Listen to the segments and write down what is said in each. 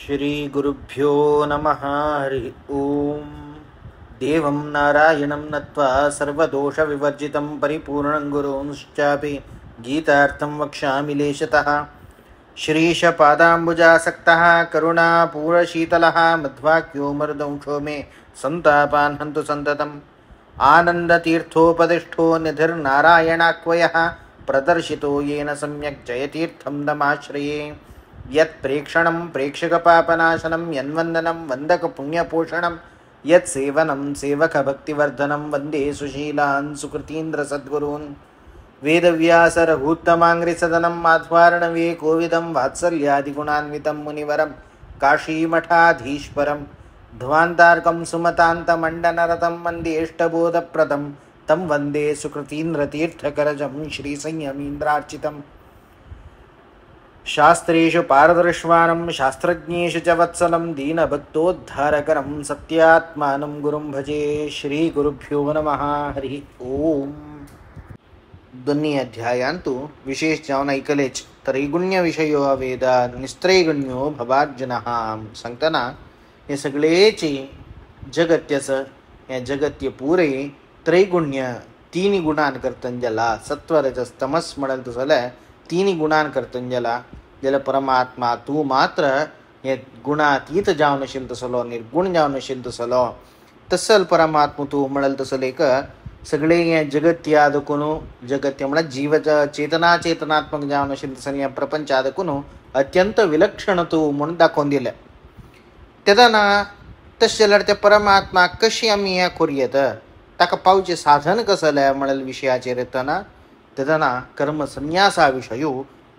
श्री गुरुभ्यो नमः। हरि ओम। देवं नारायणं नत्वा सर्वदोषविवर्जितं परिपूर्णं गुरुंश्चापि गीतार्थं वक्ष्यामि लेशतः। श्रीशपादाम्बुजासक्तः करुणापूरशीतलः मध्वाक्यो मरुदंशो मे सन्तापान् हन्तु सन्ततम्। आनन्दतीर्थोपदिष्टो निधिर्नारायणाक्वयः प्रदर्शितो येन सम्यक् जयतीर्थं नमाश्रये। यत्प्रेक्षणं प्रेक्षकपापनाशनं यन्वन्दनं वन्दकपुण्यपोषणं यत्सेवनं सेवकभक्तिवर्धनं वन्दे सुशीलान् सुकृतीन्द्रसद्गुरून्। वेदव्यासरघूत्तमाङ्घ्रिसदनं माध्वार्णवे कोविदं वात्सल्यादिगुणान्वितं मुनिवरं काशीमठाधीश्वरं ध्वान्तार्कं सुमतान्तमण्डनरतं वन्देष्टबोधप्रदं तं वन्दे सुकृतीन्द्रतीर्थकरजं श्रीसंयमीन्द्रार्चितम्। शास्त्रेषु पारदर्शवानं शास्त्रज्ञेषु च वत्सलं दीनभक्तोद्धारकरं सत्यात्मानं गुरुं भजे। श्री गुरुभ्यो नमः। हरि ओम. दोन्ही अध्यायांतू विशेष जाऊन ऐकलेच त्रैगुण्य विषयो वेद निस्त्रैगुण्यो भवार्जुनः सांगताना हे सगळेचे जगत्याचं या जगत्य पुरे त्रैगुण्य तिन्ही गुणान करतंजला सत्वरजस तमस म्हणल तुझला तिन्ही गुणान करतंजला ज्याला परमात्मा तू मात्र हे गुणातीत जाऊन नशील तसलो निर्गुण जाऊन नशील तसलो तसल परमात्मा तू म्हणल तसल एक सगळे या जगत यादकुनु जगत म्हणा जीव चेतनात्मक जाऊन नशील तसल या प्रपंच आदकुनु अत्यंत विलक्षण तू म्हणून दाखवून दिलं. त्याना तशा त्या परमात्मा कशी आम्ही या खोरयेत ताका पावचे साधन कसलं म्हणल विषयाचे रेतना त्याना कर्म संन्यासाविषयी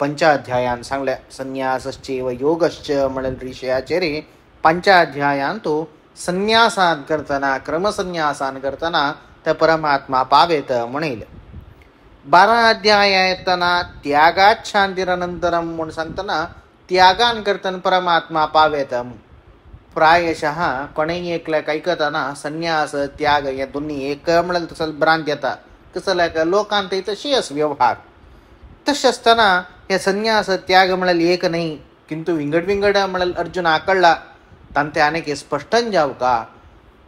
पंचाध्यायान सांगल्या. संन्यासश्चैव योगश्च म्हणल विषयाचे रे पंचाध्यायान तो संन्यासान करताना क्रमसंन्यासान करताना त्या परमात्मा पावेत म्हणेल. 12 अध्याय येताना त्यागात शांतीरनंतरम म्हणून सांगताना त्यागान करताना परमात्मा पावेत. प्रायशः कोणी एकल्या ऐकताना संन्यास त्याग या दोन्ही एक म्हणल तसं भ्रांत येतात कसं का लोकांत तशी अस व्यवहार तसे असताना या संन्यास त्याग म्हणाल एक नाही किंतु विंगड म्हणाल अर्जुन आकळला तांते अनेक स्पष्टन जाव का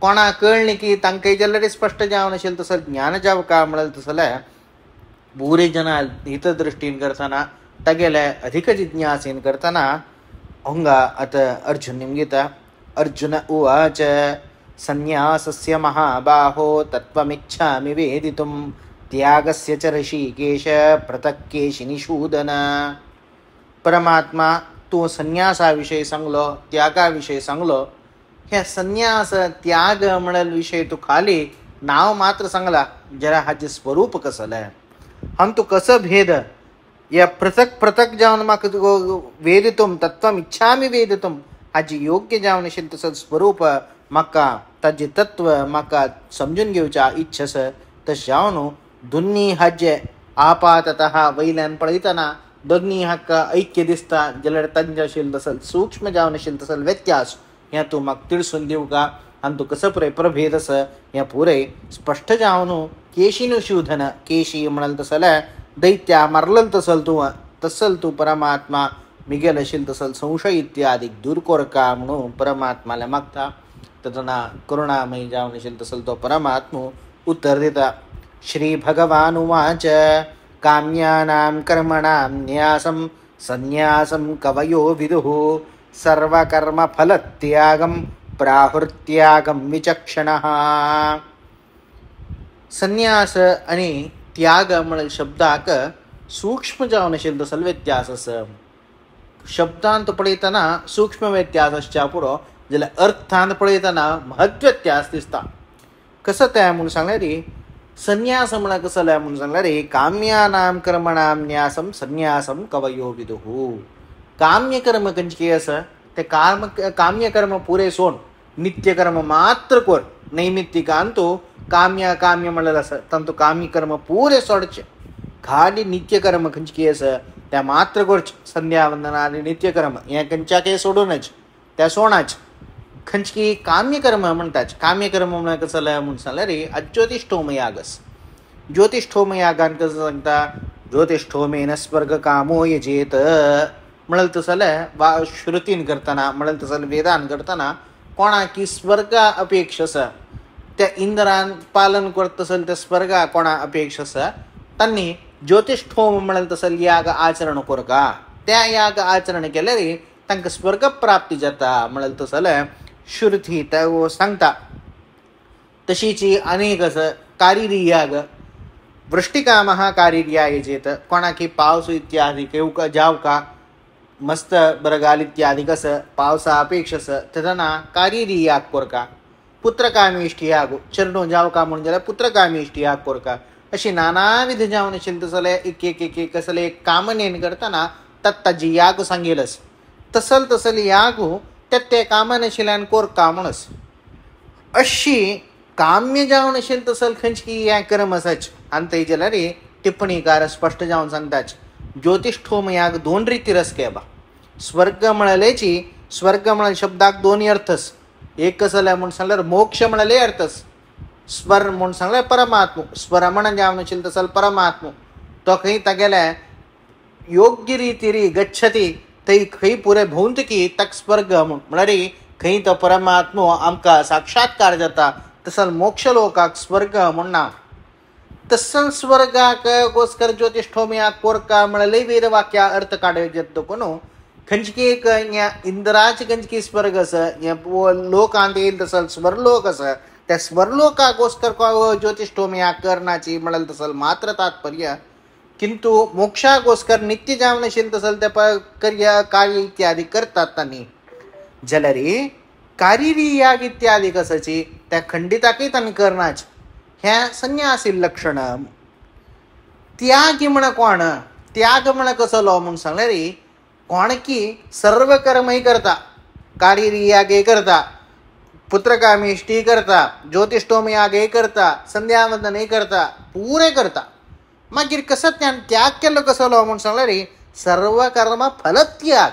कोणा कळणे की तांकाही जल्लडे स्पष्ट जाव नसेल तसं ज्ञान जाव का म्हणाल तसं बुरे जना हितदृष्टीन करताना तगेल्या अधिक जिज्ञासेन करताना होंगा आता अर्जुन निमगीता. अर्जुन उवाच संन्यासस्य महाबाहो तत्त्वमिच्छामि वेदितुं त्यागस्य च ऋषिकेश पृथक्केशि निषूदन. परमात्मा तो संन्यासाविषयी सांगलो त्यागाविषयी सांगलो. ह्या संन्यास त्याग म्हणल विषय तो खाली नाव मात्र सांगला जरा हाचे स्वरूप कसलं हम तो कसं भेद या पृथक जाऊन माका वेदितुम तत्त्वम इच्छामि वेदितुम हाजी योग्य जाऊन असेल तसं स्वरूप माका ताजे तत्व माका समजून घेवच्या इच्छस तस जावनो दोन्ही हाज्य आपाततः वैल्यान पळयतना दोन्ही हक्का ऐक्य दिसता जलड तंज असेल तसं सूक्ष्म जाऊन असेल तसं व्यत्यास ह्या तू मग तिळसून देऊ का आणि तू कसं पुरे प्रभेदस ह्या पुरे स्पष्ट जावनो केशीनु शोधन केशी म्हणाल तसल दैत्या मारल तसल तू परमात्मा मिगेल असेल तसल संशय इत्यादी दूर कोर का म्हणून परमात्माला मागता तदना करुणामयी जाऊन असेल तसल तो परमात्मा उत्तर देता. श्री भगवान उवाच काम्यानां कर्मणां न्यासं संन्यासं कवयो विदुः सर्वकर्म फलत्यागं प्राहुर्त्यागं विचक्षणः. संन्यास आणि त्याग म्हणल शब्दाक सूक्ष्म जाऊन असेल तसल व्यत्यास शब्दांत पळयतना सूक्ष्म व्यत्यासच्या पुढं ज्याला अर्थांत पळयतना महत्व व्यत्यास दिसता. कसं त्या म्हणून सांगल्या रे संन्यास म्हणा कसं म्हणून सांगला रे काम्यानां कर्मणां न्यासं संन्यासं कवयो विदुः. काम्यकर्म कंचके असं ते काम्यकर्म पुरे सोड नित्यकर्म मात्र कोर नैमित्तिकांतो काम्य म्हणलं असं तंतु काम्यकर्म पुरे सोडचे खाली नित्यकर्म कंचके असं त्या मात्र कोरच संध्यावंदना आणि नित्यकर्म या कंचा काही सोडूनच त्या सोडाच खंचकी काम्यकर्म म्हणतात. काम्यकर्म म्हणून कसं म्हणून सांगलं रे ज्योतिष्ठोमयागस ज्योतिष्ठोमयागान कसं सांगता ज्योतिष्ठोमेन स्वर्ग कामो यजेत म्हणलं तसलं श्रुतीन करताना म्हणलं तसलं वेदान करताना कोणा की स्वर्गा अपेक्षस त्या इंद्रान पालन करत असेल त्या स्वर्गा कोणा अपेक्षस त्यांनी ज्योतिष्ठोम म्हणलं तसं याग आचरण करका त्या याग आचरण केल्यार तांकां स्वर्ग प्राप्ती जाता म्हणलं तसलं श्रुती त्या सांगता. तशीची अनेक असं कारिरी याग वृष्टिकामः कारिरी याग चेत कोणाकी पावस इत्यादी केवका जावका मस्त बरगाल इत्यादी कसं पावसा अपेक्षस तेदना कारिरी याग कोरका. पुत्रकामी याग चरणो जावका म्हणून जाल्यार पुत्रकामी याग कोरका. अशी नानाविध जावन आशिल्ली तसले एक कसले कामनेन करतना ताजी याग सांगेलस तसली यागू ते कामन आशिल्ल्यान कोरका म्हणस. अशी काम्य जावन आशिल्ली तसल खंयची या कर्म आसाच आनी थंय जाल्यार टिप्पणीकार स्पश्ट जावन सांगताच ज्योतिष्ठोम याग 2 रितीर आसके बा. स्वर्ग म्हळेची स्वर्ग म्हळ शब्दाक 2 अर्थस. एक कसले म्हूण सांगल्यार मोक्ष म्हळेले अर्थस. स्वर म्हूण सांगल्यार परमात्मो स्वरमण जावन आशिल्लो तसल परमात्मो तो खंय तागेले योग्य रितीरी गच्छती थंय खंय पुरे भोंवतकी ताका स्वर्ग म्हळ्यार खंय तो परमात्मो आमकां साक्षात्कार जाता तसल मोक्ष लोकाक स्वर्ग म्हूण नांव. तसल स्वर्गाक गोस्कर ज्योतिष्ठोमयाक कोरका म्हळ्यार वेदवाक्या अर्थ काडयो देखून खंयची एक इंद्राचे खंयची स्वर्ग आसा लोकांत येईल तसल स्वरलोक आसा त्या स्वरलोकाक गोस्कर ज्योतिष्ठोमयाक करनाची म्हळ्यार तसल मात्र तात्पर्य. किंतु मोक्षा गोस्कर नित्य जावन आशिल्लें तसल ते कार्य इत्यादी करतात तांणी जाल्यार कारिरी याग इत्यादी कसाची त्या खंडिताकय तांणी करनाच. हें संन्यासी लक्षण. त्यागी म्हण कोण त्याग म्हण कसलो म्हूण सांगल्यार कोण की सर्व कर्मय करता कारिरी यागय करता पुत्रकामी इश्टी करता ज्योतिष्ठोम यागय करता संध्यावंदनय करता पुरे करता. मागीर कसो त्याग केलो कसलो म्हूण सांगल्यार सर्व कर्म फलत्याग.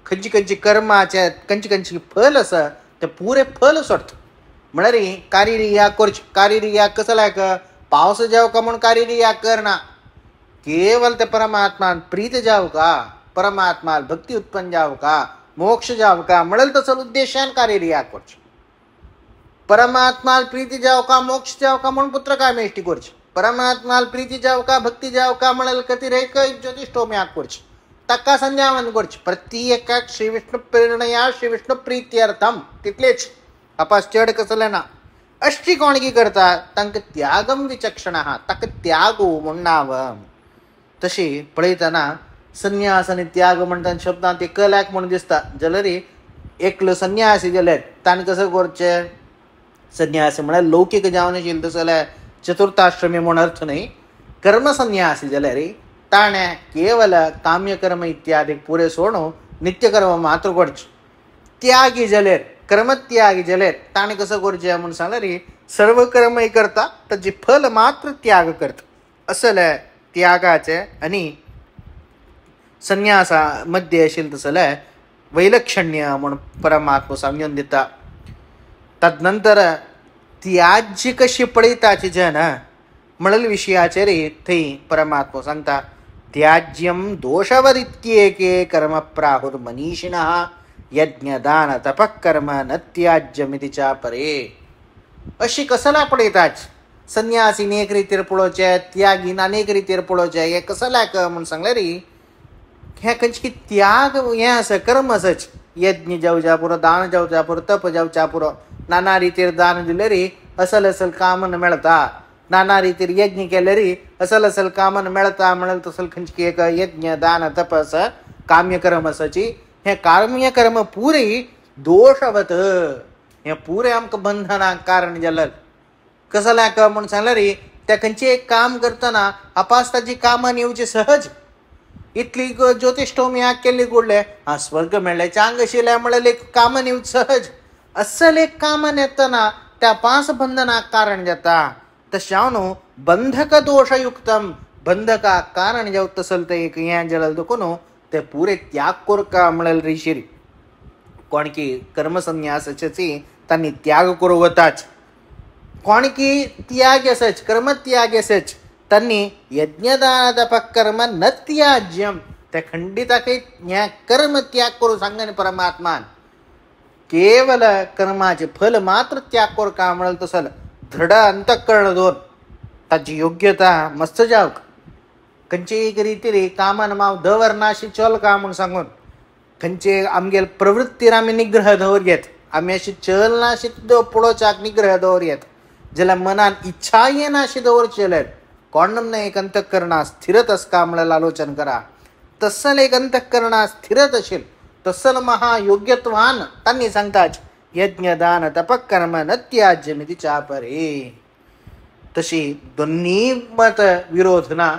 खंयची कर्माचे खंयची फल आसा ते पुरे फल सोडता. म्हळ्यार कारिरी याग करची. कारिरी याग कसल्याक पावस जावका म्हूण कारिरी याग करना. केवल ते परमात्मान प्रीत जावका परमात्मा भक्ती उत्पन्न जावका मोक्ष जावका म्हळ्यार तसो उद्देशान कारिरी याग करची. परमात्मा प्रीती जावका मोक्ष जावका म्हणून पुत्रकामी इश्टी करची. परमात्मा प्रीती जावका भक्ती जावका म्हळ्यार कतिरेक ज्योतिष्ठोम याग करची. ताका संध्यावंदन करची. प्रत्येकाक श्री विष्णू प्रेरणया श्री विष्णू प्रित्यर्थम तितलेच आपास चड कसलें ना. अशी कोणगी करता तांकां त्यागम विचक्षण आहा ताका त्यागू म्हूण नांव. तशी पळयतना संन्यास आनी त्याग म्हणटा शब्दांत एक कलाक म्हूण दिसता जाल्यार एकलो संन्यासी जाल्यार ताणें कसो करचें. संन्यासी म्हळ्यार लौकीक जावन आशिल्लो तसो जाल्यार चतुर्थाश्रमी म्हूण अर्थ न्हय. कर्म संन्यासी जाल्यार ताणें केवल काम्यकर्म इत्यादी पुरे सोडून नित्यकर्म मात्र करचें. त्यागी जाल्यार कर्मत्यागी जाल्यार ताणें कसो करचें म्हूण सांगल्यार सर्व कर्मय करता ताची फल मात्र त्याग करता. असले त्यागाचे आनी संन्यासा मध्ये आशिल्लें तसलें वैलक्षण्य म्हूण परमात्मा सांगून दिता. तदनंतर त्याज्य कशी पळयताची जन म्हळ्यार विशयाचेर थंय परमात्मा सांगता त्याज्यम दोषवदित्येके कर्म प्राहुर मनीषिणः यज्ञदान तपःकर्म न त्याज्यमिति चा परे. अशी कसला पळयताच. संन्यासीन एक रितीर पळोवचें त्यागीन अनेक रितीर पळोवचें हें कसल्याक म्हूण सांगल्यार हें खंयची त्याग हें आसा कर्म आसाच. यज्ञ जावच्या पुरो दान जावच्या पुरो तप जावच्या पुरो नाना रितीर दान दिल्यार असल कामन मेळटा. नाना रितीर यज्ञ केल्यार असल कामन मेळटा म्हळ्यार तसल खंयची एक यज्ञ दान तप आसा काम्यकर्म आसाची. हें काम्यकर्म पुरे दोषवत हें पुरे आमकां बंधनाक कारण जाल्यार कसल्याक म्हूण सांगल्यार त्या खंयची एक काम करतना आपास ताची कामान येवची सहज. इतली ज्योतिष्ठोम याग केल्ली घडले स्वर्ग मेळ्ळे चांग आशिल्लें म्हळ्यार एक कामान येवची सहज. असल एक कामान येतना त्या पांच बंधनाक कारण जाता. तशें न्हू बंधक दोषयुक्तम बंधकाक कारण जावं तसल तें एक हें जाल्यार देखून ते पुरे त्याग कोरका म्हळ्यार रिशीर कोण की कर्मसन्यासाची तांणी त्याग करूं वताच. कोण की त्याग आसच कर्म त्याग आसच तांणी यज्ञदान तपःकर्म न त्याज्यम त्या खंडिता काही कर्म त्याग करू सांगणे परमात्मान केवल कर्माचे फल मात्र त्याग करू का म्हणल तसल दृढ अंतःकरण दोन ताची योग्यता मस्त जाव खंयचे एक रीती रे कामान माव दवरनाशी चल का म्हणून सांगून खंयचे आमगेल प्रवृत्तीर आम्ही निग्रह दवर घेत आम्ही अशी चल नाशी पळोवच्याक निग्रह दवर येत ज्याला मनान इच्छा येनाशी दवर चलत कोण नाही एक अंतःकरणा स्थिरत अस का म्हणलं आलोचन करा तसल एक अंतःकरणा स्थिरत असेल तसल महायोग्यत्वान त्यांनी सांगतात यज्ञ दान तपकर्म न त्याज्य मिती चापरे तशी दोन्ही मत विरोध ना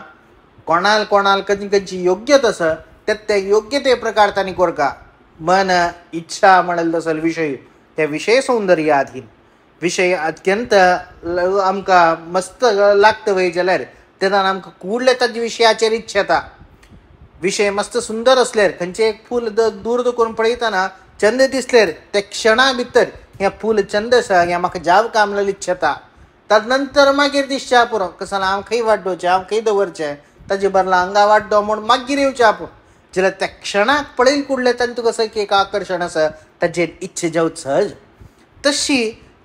कोणाल कधी योग्य तसं त्या योग्यते प्रकार त्यांनी कोरका मन इच्छा म्हणेल तसल विषय त्या विषय सौंदर्य अधीन विषय अत्यंत आमका मस्त लागतं वय जाल्यार तेन्ना आमकां कुडले ताजे विशयाचेर इच्छता विषय मस्त सुंदर असल्यार खंयचे एक फूल दूर करून पळयतना चंद दिसल्यार त्या क्षणा भितर हें फूल चंद आसा हें म्हाका जाव काम म्हणून इच्छता तदनंतर मागीर दिसच्या पुरो कसं हांव खंय वाडोवचें हांव खंय दवरचें ताजे बरला अंगा वाड्डो म्हूण मागीर येवचें आपूण जाल्यार त्या क्षणाक पळयल कुडले तांतूं कसं एक आकर्शण आसा ताजेर इच्छा जावच सहज तशी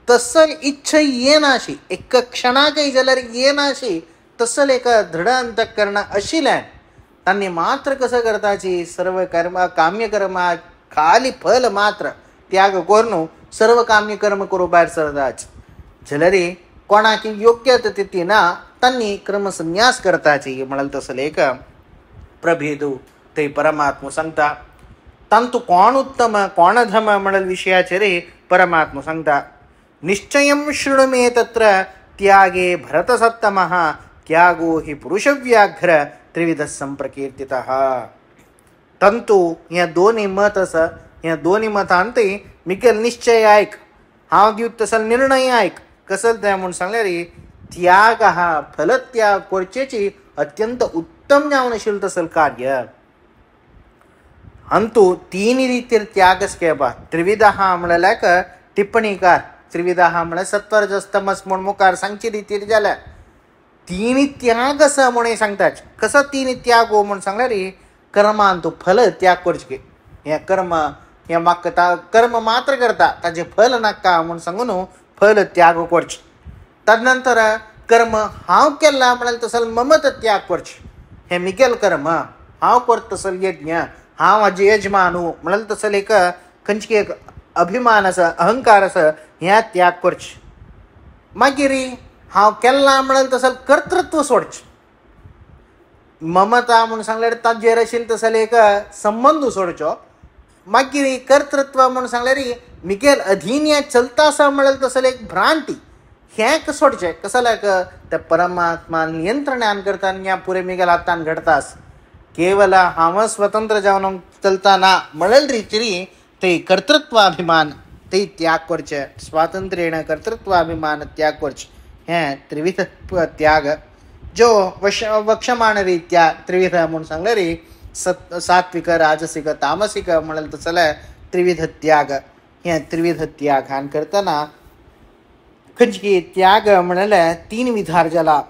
तसल इच्छा येनाशी एक क्षणाकय जाल्यार येनाशी तसल एक दृढ अंतःकरण आशिल्ल्यान तांणी मात्र कसं करताची सर्व कर्म काम्य कर्म खाली फल मात्र त्याग करून सर्व काम्य कर्म करू भायर सरताच जाल्यार कोणाक योग्य तिथी ना तांणी क्रम संन्यास करताची म्हणाल तसं एक प्रभेदू ते परमात्मा सांगता तांतू कोण उत्तम कोण धम म्हणल विषयाचेर परमात्मा सांगता निश्चयं शृणु मे तत्र त्यागे भरतसत्तमः त्यागो हि पुरुषव्याघ्र त्रिविध संप्रकीर्तितः तंतू ह्या दोन्ही मत आसा ह्या दोन्ही मतांतय मिकेल निश्चय ऐक हांव दिवत तसल निर्णय ऐक कसं त्या म्हणून सांगल्यार त्याग हा फलत्याग करचेची अत्यंत उत्तम जावन आशिल्लें तसल कार्य अंतू तीन रितीर त्यागच केबा त्रिविधा म्हणल्याक टिप्पणीकार त्रिविधा म्हळ्यार सत्वर रजस्तमस म्हूण मुखार सांगचे रितीर जाल्यार तीन त्याग आसा म्हूण सांगतात कसो तीन त्याग हो म्हूण सांगल्यार कर्मान तूं फल त्याग करचें हें कर्म हें म्हाका कर्म मात्र करता ताजें फल नाका म्हूण सांगून फल त्याग करचें तदनंतर कर्म हांव केला म्हळ्यार तसल ममत त्याग करचें हें मिगेल कर्म हांव करता तसल यज्ञ हांव हाजे यजमान म्हळ्यार तसल एक खंयची एक अभिमान आसा अहंकार आसा हें त्याग करचें मागीर हांव केला म्हळ्यार तसल कर्तृत्व सोडचें ममता म्हूण सांगल्यार ताजेर आशिल्लो तसल एक संबंद सोडचो मागीर कर्तृत्व म्हूण सांगल्यार मिगेल अधीन हें चलता आसा म्हळ्यार तसल एक भ्रांती हें सोडचें कसल्याक त्या परमात्मा नियंत्रणान करता आनी ह्या पुरे मिगेल हातान घडतास केवल हांव स्वतंत्र जावन चलता ना म्हळ्यार रितीरी ते कर्तृत्वाभिमान ते त्याग करचे स्वातंत्र्येण कर्तृत्वाभिमान त्याग करचे हें त्रिविध त्याग जो वक्षमाण रित्या त्रिविध म्हूण सांगल्यार सात्विक राजसिक तामसिक म्हळ्यार तसले त्रिविध त्याग हें त्रिविध त्याग हांन करतना खंयची त्याग म्हळ्यार तीन विधार जाला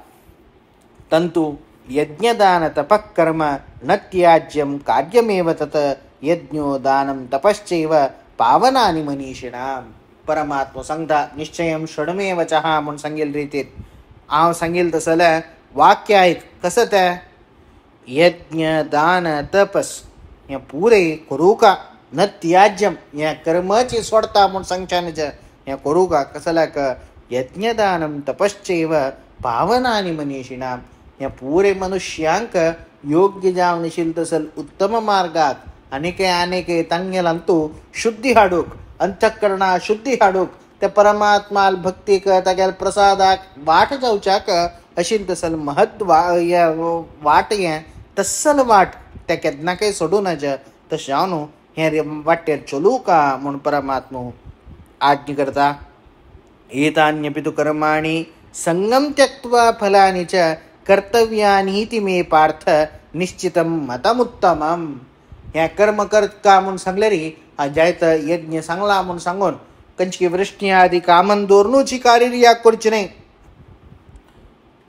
तंतू यज्ञदान तपःकर्म न त्याज्यं कार्यमेव तत् यज्ञो दानं तपश्चैव पावनानि मनीषिणां परमात्मा सांगता निश्चयं षड्मे वचः म्हूण सांगिल्ले रितीर हांव सांगिल्लें तसलें वाक्य आयक कसं तें यज्ञ दान तपस हें पुरे करूं का न त्याज्यम हें कर्मची सोडता म्हूण सांगचें न्हय हें करूं का कसल्याक यज्ञदानं तपश्चैव पावनानि मनीषिणां हें पुरे मनुष्यांक योग्य जावन आशिल्लें तसल उत्तम मार्गाक अनेक तांगेलांतू शुद्धी हाडूक अंतःकरणा शुद्धी हाडूक त्या परमात्मा भक्तीक तागेल प्रसादाक वाट जावच्याक आशिल्लें तसल महत्व वाट हें तसल वाट त्या केन्नाकय सोडूं नज तशें हांव न्हू हें वाटेर चलूं का म्हूण परमात्मा आज्ञा करता एतान्यपि तु कर्माणि संगम त्यक्त्वा फलानि च कर्तव्यानीति मे पार्थ निश्चितं मतमुत्तमम् हें कर्म करत का म्हूण सांगल्यार जायत यज्ञ सांगला म्हूण सांगून खंयची वृष्टी आदी कामन दवरूनच कार्य करचें न्हय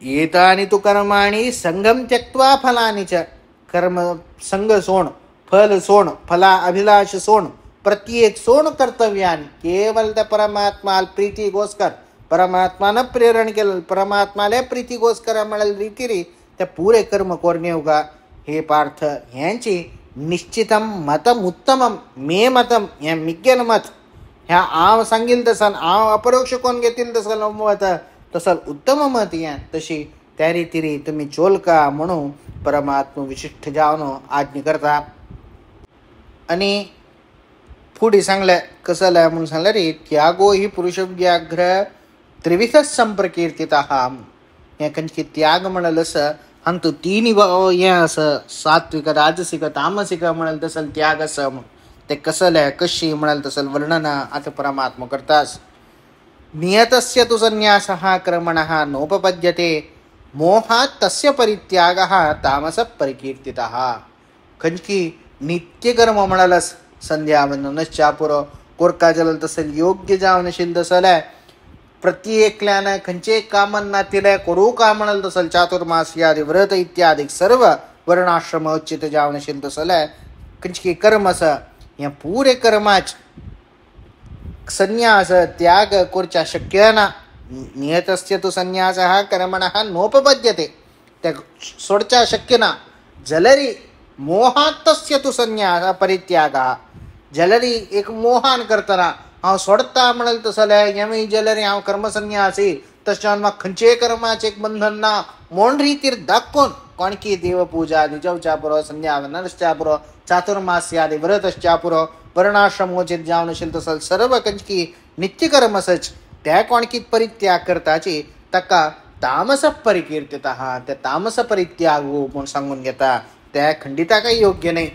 एतानि तु कर्माणि संगम त्यक्त्वा फलानि च कर्म संग सोण, फल सोण, फला अभिलाष सोण, प्रत्येक सोण कर्तव्यान केवळ त्या परमात्मा प्रीतीಗೋಸ್ಕರ परमात्मानं प्रेरण केलं, परमात्माला प्रीतीಗೋಸ್ಕರ मिळेल रीतीरी त्या पुरे कर्म कोरणे होगा. हे पार्थ यांची निश्चितम मतम उत्तमम मे मतम या मिग्गेन मत ह्या आव सांगेल तसल आव अपरोक्ष कोण घेतील तसल मत तसल उत्तम मत या तशी त्या रीतीरी तुम्ही चोलका म्हणून परमात्मा विशिष्ट जावनो आज्ञा करता. आणि पुढे सांगलं कसं लय म्हणून सांगलं रे त्यागो ही पुरुष व्याघ्र त्रिविध संप्रकीर्तित या कंची त्याग म्हणाल असं अंतु तिन्ही या असं सात्विक राजसिक तामसिक म्हणाल तसल त्याग असं ते कसं लय कशी म्हणाल तसल वर्णन आता परमात्मा करतास. नियतस्य तु संन्यासः कर्मणः नोपपद्यते मोहात तस्य परित्यागः तामस परिकीर्तितः. कंची नित्यकर्म म्हणालस संध्यावंदनच चापुर कोरका जलल तसल योग्य जावनशील तसल प्रत्येकल्यानं खंचे कामना तिला करू का म्हणाल तसल चातुर्मास यादी व्रत इत्यादी सर्व वर्णाश्रम उचित जावनशील तसल कंची कर्मस या पुरे कर्माच संन्यास त्याग कोरच्या शक्य ना. नियतस्य तु संन्यासः कर्मणः नोपपद्यते त्या सोडच्या शक्य ना. जलरी मोहात तस्य तु संन्यास परित्यागः जलरी एक मोहान करताना हांव सोडता म्हणाल तसं यमी जलरी हांव कर्मसन्यासी तशान मग खंचे कर्माचे एक बंधन ना मोंड रीतीर दाखवून कोणकी देवपूजा निजवच्या पुरो संध्यावनच्या पुरो चातुर्मास्यादी व्रतच्या पुरो वर्णाश्रमोचित जावन असेल तसं सर्व कंचकी नित्यकर्मसच त्या कोणकीत परित्याग करताची तका तामस परिकीर्तित त्या तामस परित्याग म्हणून सांगून घेता त्या खंडिता काही योग्य नाही.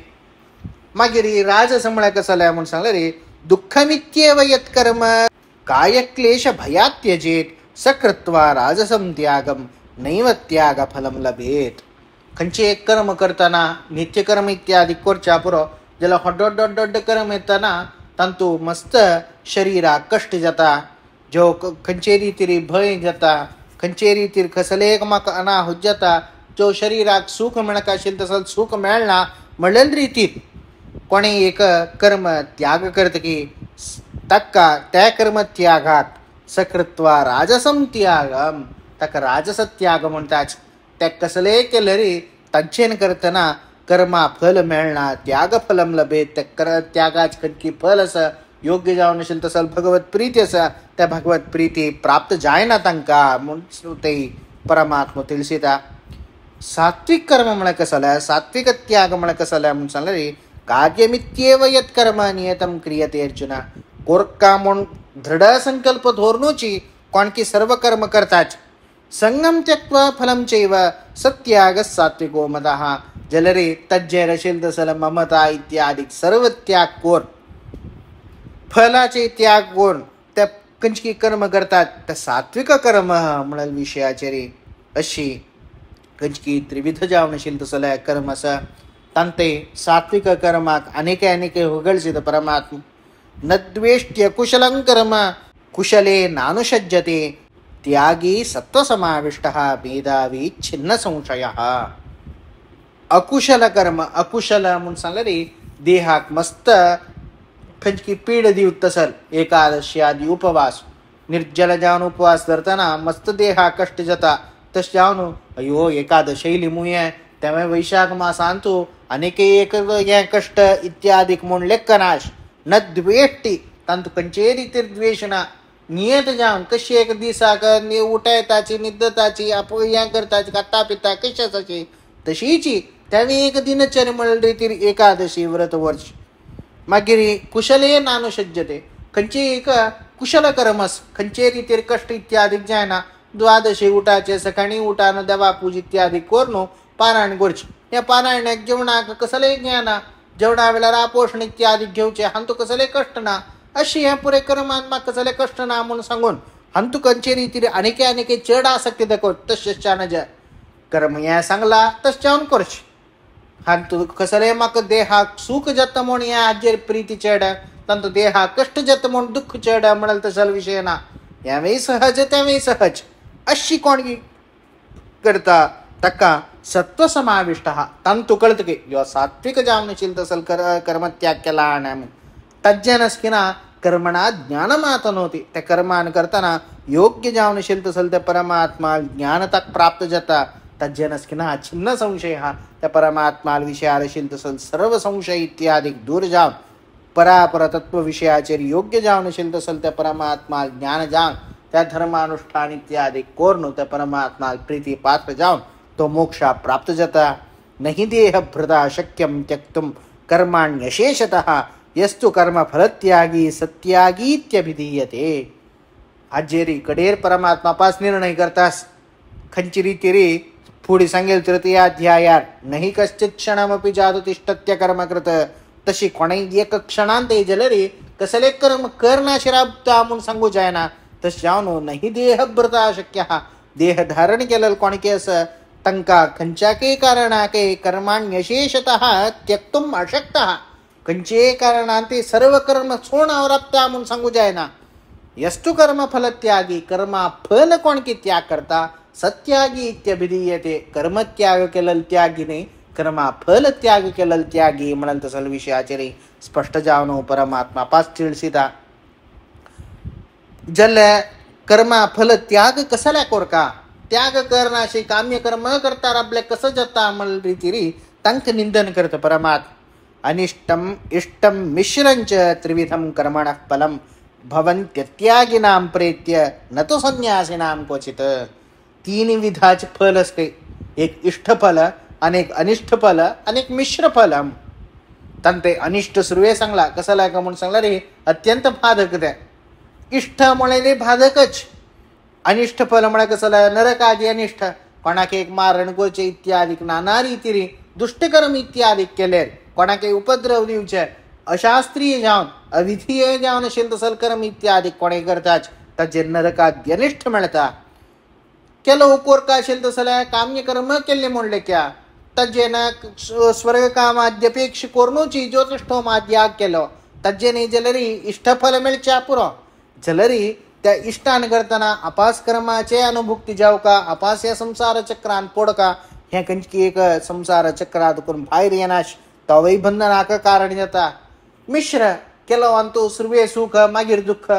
मागीर राजस म्हळ्या कसं लय म्हणून सांगलं रे दुःखमित्येव यत्कर्म कायक्लेश भयात त्यजेत सकृत्वा राजसम त्यागम नैव त्याग फलम लभेत. खंचे एक कर्म करताना नित्यकर्म इत्यादी कोरच्या पुरो ज्याला हड्ड कर्म येताना तांतू मस्त शरीरा कष्ट जाता जो खंचे रीतीरी भय जाता खंचे रीतीर कसले एक मक अनाहुत जाता जो शरीराक सुख मिळक असेल तसं सुख मिळना म्हणेल रीतीत कोणी एक कर्म त्याग करत की तक्का त्या कर्म त्यागात सकृत्वा राजसम त्यागम तक राजस त्याग म्हणतात. त्या कसले केलं रे तंचेन करताना कर्मा फल मिळणार त्याग फलम लभेत त्या त्यागाच कणकी फल असं योग्य जावन असेल तसं भगवत प्रीती असं त्या भगवत प्रीती प्राप्त जायना तांका म्हणून ते परमात्मा तिळसिता. सात्विक कर्म म्हण कसं सात्विक त्याग म्हण कसं म्हणून सांगलं रे कार्यमित्येव यत्कर्म नियतम क्रियते अर्जुना. कोरका म्हणून दृढ संकल्प धोरणूची कोणकी सर्व कर्म करताच संगम त्यक्त्वा फलम चैव सत्याग सात्विको मदः. जलरे तज्जय रशील तसल ममता इत्यादी सर्व त्याग कोर फलाचे त्याग कोर त्या कंचकी कर्म करतात त्या सात्विक कर्म म्हणाल विषयाचे रे. अशी कंचकी त्रिविध जावनशील तसल कर्म असं तांते सात्विक कर्माक अनेके होगळसित परमात्मा. न द्वेष्ट्य कुशलं कर्म कुशले नानुषज्यते त्यागी सत्वसमाविष्टः मेधावी छिन्न संशयः. अकुशल कर्म अकुशल म्हणून सांगलं रे देहाक मस्त खंचकी पीड दिवत तसल एकादशी आदी उपवास निर्जल जावन उपवास धरताना मस्त देहा कष्ट जाता तस जावन अयो एकादशैली मुये त्यामुळे वैशाख मास आणतो अनेके एक कष्ट इत्यादी म्हणून लेखनाश न द्वेष्टी तांतू कंचे रीती द्वेषणा नियत जाऊन कशी एक दिसाक उठायताची निद्दताची आपण या करताची खाता पिता कशाची तशीची त्यावेळी एक दिनचर्या म्हणून रीती एकादशी व्रत वर्ष. मागीर कुशले नानुषज्यते खंचे एक कुशल कर्मस खंचे रीतीर कष्ट इत्यादी जायना द्वादशी उठाचे सकाळी उठानं देवा पूज इत्यादी कोरनो पारायण गोरचे या पारायणाक जेवणाक कसले ज्ञाना जेवणा वेळेला पोषण इत्यादी घेऊचे हंतू कसले कष्ट ना अशी ह्या पुरे कर्मात्मा कसले कष्ट ना म्हणून सांगून हंतू कंचे रीतीने अनेके चढ आसक्ती दाखव तशान ज्या कर्म या सांगला तशान करश हंतू कसले मग देहा सुख जत म्हणून या आजेर प्रीती चढ तंतु देहा कष्ट जत म्हणून दुःख चढ म्हणाल तसल विषय ना यावेळी सहज त्यावेळी सहज अशी कोणगी करता तका सत्वसमाविष्ट तंतु कळत की जेव्हा सात्विक जाऊन नशील तसल कर्मत्याग केला आणि तज्जनस्किना कर्मणा ज्ञानमात नव्हती त्या कर्मान करताना योग्य जाऊन नशील तसल त्या परमात्मा ज्ञान तक प्राप्त जाता तज्जनस्किना छिन्न संशय हा त्या परमात्मा विषयाशील तसल सर्व संशय इत्यादी दूर जाऊन परापर तत्व विषयाचे योग्य जाऊन नशील तसल त्या परमात्मा ज्ञान जाऊन त्या धर्मानुष्ठान इत्यादी कोर्ण त्या परमात्मा प्रीती पात्र जाऊन तो मोक्षा प्राप्त जाता नहीं देह भृता शक्यम त्यक्तुम कर्माण्यशेषतः यस्तु कर्म फलत्यागी सत्यागीत्यभिधीयते. आजेरी कडेर परमात्मा पास निर्णय करतास खंची रीती रे पुढे सांगेल तृतीयाध्यायात नाही कश्चित क्षणमपि जातु तिष्ठत्य कर्म कृत तशी कोणी एक क्षणांत जलरे कसले कर्म करना शिराबता म्हणून सांगू जायना तस जाऊन नाही देह भृता शक्य देह धारण केलं कोणके असं तंका खंचाके कारणाके कर्माण्यशेषतः त्यक्तुम अशक्तः कंचे कारणांते सर्व कर्म सोडावरप्ता म्हणून सांगू जायना. यस्तु कर्म फल त्यागी कर्मा फल कोण की त्याग करता सत्यागी इत्यभिधीयते. कर्म त्याग केलेल त्यागीने कर्मा फल त्याग केलेल त्यागी म्हणाल तसल विषयाचे स्पष्ट जावनो परमात्मा पास ತಿಳಿಸಿದ. जल कर्मा फल त्याग कसाला कोरका त्याग करण्याशी काम्य कर्म करता आपले कसं जाता अमल रीती तंक निंदन करत परमात्मा. अनिष्टम इष्टम मिश्रंच त्रिविधम कर्मणः फलम भवन्त्यत्यागिनां प्रेत्य न तो संन्यासिनां क्वचित. तीन विधाचे फल असते. एक इष्ट फल अनेक अनिष्ट फल अनेक मिश्र फल. तंते अनिष्ट सुरुवे सांगला कसाला का म्हणून सांगला रे अत्यंत बाधक द्या. इष्ट म्हणे बाधकच अनिष्ट फल म्हणे कसला नरक आदी अनिष्ट कोणाके एक मारण कोचे इत्यादी नाना रीती दुष्टकर्म इत्यादी केले कोणाके उपद्रव दिवचे अशास्त्रीय जाऊन अविधीय जाऊन असेल तसल कर्म इत्यादी कोणे करतात तजे नरकात अनिष्ट मिळता. केलं कोरका असेल तसला काम्य कर्म केले म्हणले क्या तजेन स्वर्ग कामाद्यपेक्ष कोरनोची ज्योतिष्ठोमाद्याग केलं तजेने जलरी इष्टफल मिळच्या पुरो जलरी त्या इष्टान करताना अपास कर्माचे अनुभुक्ती जाव का अपास या संसार चक्रान पोड का ह्या कंचकी एक संसार चक्रात करून बाहेर येणाश तवई बंधनाक कारण जाता. मिश्र केलं अंतू सर्वे सुख मागीर दुःख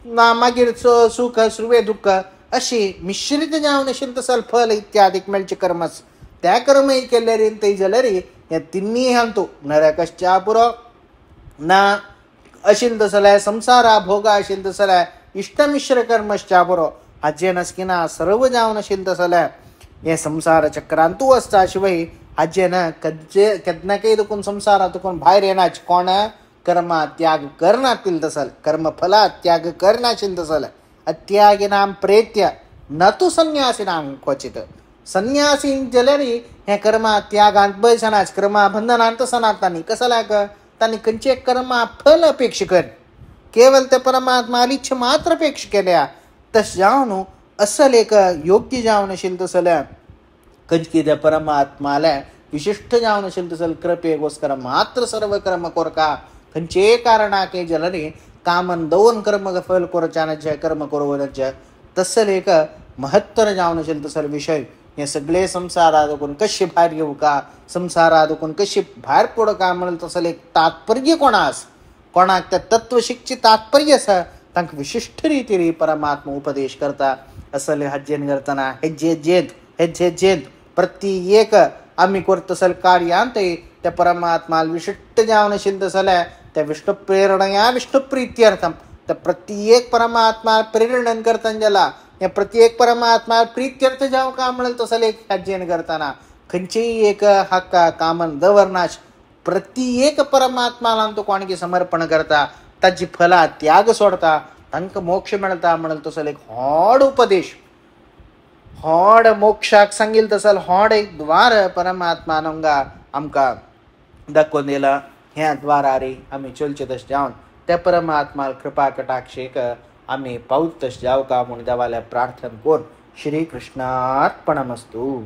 ना मागीर सुख सर्वे दुःख अशी मिश्रित जाऊन असेल तसल फल इत्यादी मिळचे कर्मच त्या कर्म केले ते जलरी या तिन्ही आणतो नरकश्चा पुरो ना असेल तसला संसारा भोगा असेल तसला इष्टमिश्र कर्मश्चा बरो आजे नसकिना सर्व जाऊन असेल तसला हे संसार चक्रांतू असता शिवाय आजेन कज्जे कदना काही दुखून संसारातून बाहेर येणार कोण कर्मा त्याग करण्यातील तसल कर्म फला त्याग करण्याशील तसल अत्यागिनाम प्रेत्य न तू संन्यासिनाम क्वचित. संन्यासी जलरी हे कर्मा त्यागांत बैसनाच कर्मा बंधनांत सनातानी कसला का त्यांनी कंचे कर्मा फल अपेक्षा कर केवळ त्या परमात्मा इच्छा मात्र अपेक्षा केल्या तस जाऊन असल एक योग्य जाऊन असेल तसल कंचकी त्या परमात्माला विशिष्ट जाऊन असेल तसल कृपेगोस्कर मात्र सर्व कर्म कोरका कंचे कारणाके जलने कामन दौन कर्म फल कोरचान जय कर्म कोरवनच तसल एक महत्तर जाऊन असेल तसल विषय हे सगळे संसारातून कशी बाहेर येऊ का संसारातून कशी बाहेर पड का म्हणून तसल एक तात्पर्य कोणास कोणाक त्या तत्वशिकची तात्पर्य असं तांक विशिष्ट रीती परमात्मा उपदेश करता. असले हज्जेन करताना हेज्जे जेत प्रत्येक आम्ही करत असल कार्यांते त्या परमात्मा विशिष्ट जाऊन असेल तसल त्या विष्णू प्रेरणा विष्णू प्रीत्यर्थम त्या प्रत्येक परमात्मा प्रेरणन करताना ज्याला या प्रत्येक परमात्मा प्रीत्यर्थ जाऊ का म्हणेल तसं एक हज्जेन करताना खंचेही एक हक्का कामन दवर्नाश प्रत्येक परमात्माला तो कोणकी समर्पण करता त्याची फला त्याग सोडता तंक मोक्ष मिळता म्हणेल तसं एक हॉड उपदेश हॉड मोक्षाक सांगेल तसल हॉड एक द्वार परमात्मा नंगा आमका दाखवून दिला. ह्या द्वारारे आम्ही चलचे तस जाऊन त्या परमात्मा कृपा कटाक्षेक आम्ही पाऊत तस जाऊ का म्हणून देवाला प्रार्थना कोण श्री कृष्णार्पणमस्तु.